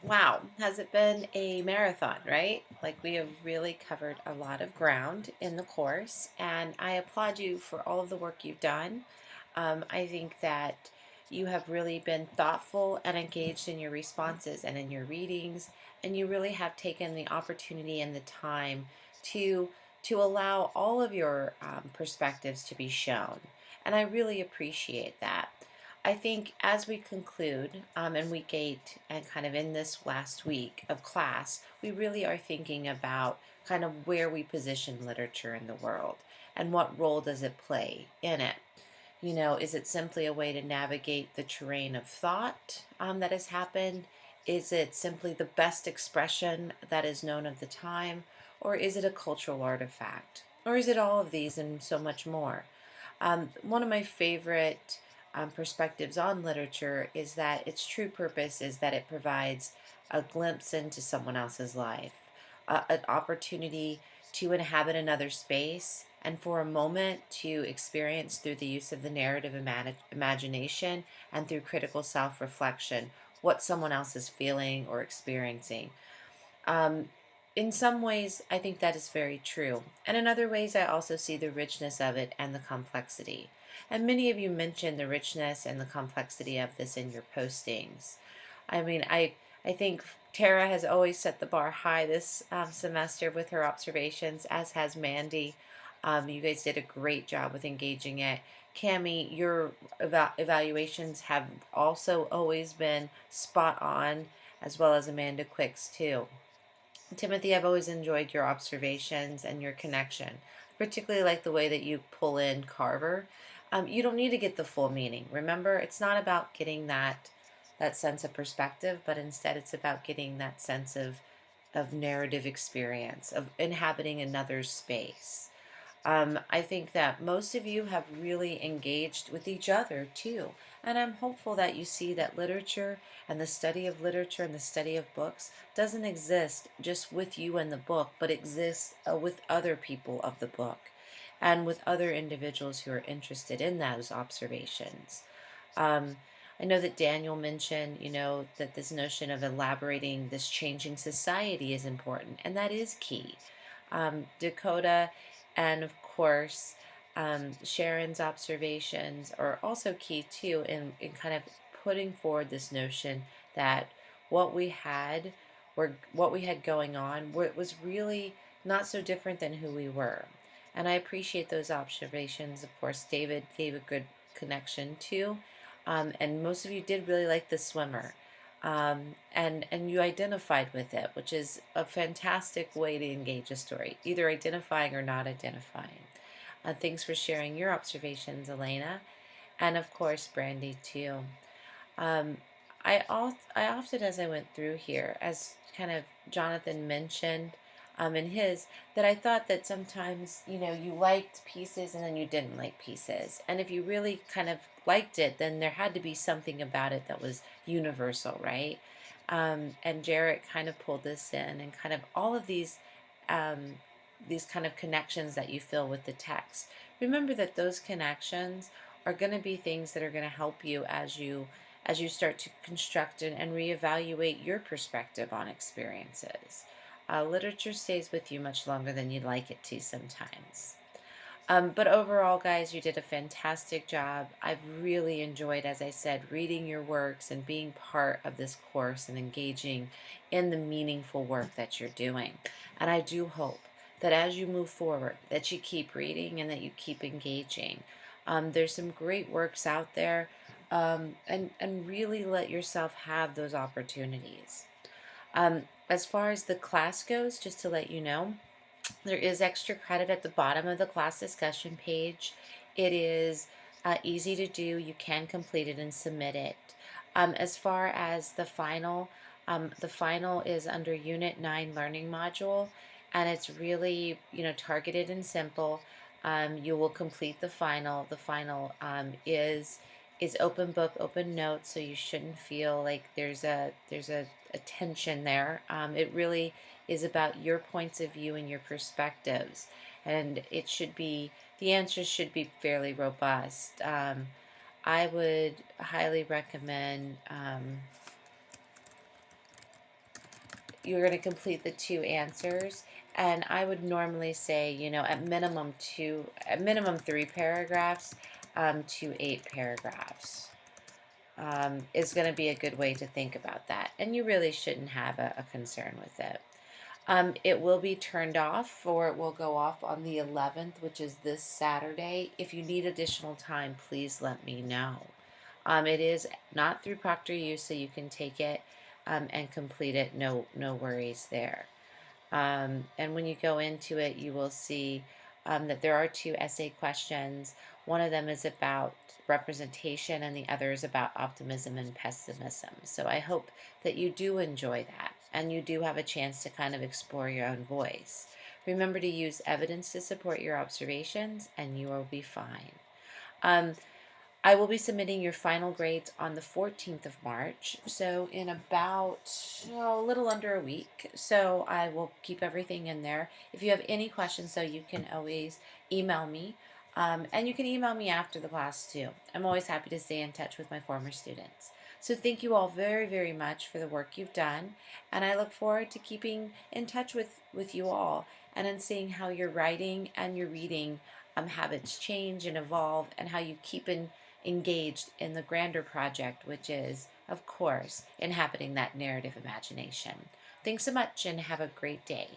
Wow, has it been a marathon, right? Like we have really covered a lot of ground in the course, and I applaud you for all of the work you've done. I think that you have really been thoughtful and engaged in your responses and in your readings, and you really have taken the opportunity and the time to to allow all of your perspectives to be shown, and I really appreciate that. I think as we conclude in week 8 and kind of in this last week of class, we really are thinking about kind of where we position literature in the world and what role does it play in it. You know, is it simply a way to navigate the terrain of thought that has happened? Is it simply the best expression that is known of the time? Or is it a cultural artifact? Or is it all of these and so much more? One of my favorite perspectives on literature is that its true purpose is that it provides a glimpse into someone else's life, an opportunity to inhabit another space, and for a moment to experience through the use of the narrative imagination and through critical self reflection what someone else is feeling or experiencing. Um, in some ways, I think that is very true. And in other ways, I also see the richness of it and the complexity. And many of you mentioned the richness and the complexity of this in your postings. I mean, I think Tara has always set the bar high this semester with her observations, as has Mandy. You guys did a great job with engaging it. Cami, your evaluations have also always been spot on, as well as Amanda Quick's too. Timothy, I've always enjoyed your observations and your connection, particularly like the way that you pull in Carver. You don't need to get the full meaning. Remember, it's not about getting that sense of perspective, but instead it's about getting that sense of narrative experience, of inhabiting another space. I think that most of you have really engaged with each other too. And I'm hopeful that you see that literature and the study of literature and the study of books doesn't exist just with you and the book, but exists with other people of the book and with other individuals who are interested in those observations. Um, I know that Daniel mentioned, that this notion of elaborating this changing society is important, and that is key. Dakota and, of course, Sharon's observations are also key too in kind of putting forward this notion that what we had what we had going on was really not so different than who we were. And I appreciate those observations. Of course, David gave a good connection too. And most of you did really like the swimmer. And you identified with it, which is a fantastic way to engage a story, either identifying or not identifying. Thanks for sharing your observations, Elena, and of course, Brandy too. Um, I often, as I went through here, as kind of Jonathan mentioned in his, that I thought that sometimes, you liked pieces and then you didn't like pieces. And if you really kind of liked it, then there had to be something about it that was universal, right? And Jarrett kind of pulled this in, and kind of all of um, these kind of connections that you feel with the text. Remember that those connections are going to be things that are going to help you as you start to construct and reevaluate your perspective on experiences. Literature stays with you much longer than you'd like it to sometimes. But overall, guys, you did a fantastic job. I've really enjoyed, as I said, reading your works and being part of this course and engaging in the meaningful work that you're doing. And I do hope that as you move forward, that you keep reading and that you keep engaging. There's some great works out there, and really let yourself have those opportunities. As far as the class goes, just to let you know, there is extra credit at the bottom of the class discussion page. It is easy to do. You can complete it and submit it. As far as the final is under Unit 9 Learning Module, and it's really, targeted and simple. You will complete the final. The final is open book, open notes, so you shouldn't feel like there's a tension there. It really is about your points of view and your perspectives, and the answers should be fairly robust. I would highly recommend you're going to complete the two answers. And I would normally say, at minimum 3 paragraphs to 8 paragraphs is going to be a good way to think about that. And you really shouldn't have a concern with it. It will be turned off, or it will go off on the 11th, which is this Saturday. If you need additional time, please let me know. It is not through ProctorU, so you can take it and complete it. No worries there. And when you go into it, you will see that there are 2 essay questions. One of them is about representation, and the other is about optimism and pessimism. So I hope that you do enjoy that, and you do have a chance to kind of explore your own voice. Remember to use evidence to support your observations, and you will be fine. Um, I will be submitting your final grades on the 14th of March, so in about a little under a week. So I will keep everything in there. If you have any questions, though, you can always email me. And you can email me after the class, too. I'm always happy to stay in touch with my former students. So thank you all very, very much for the work you've done. And I look forward to keeping in touch with you all and in seeing how your writing and your reading habits change and evolve, and how you keep engaged in the grander project, which is, of course, inhabiting that narrative imagination. Thanks so much and have a great day.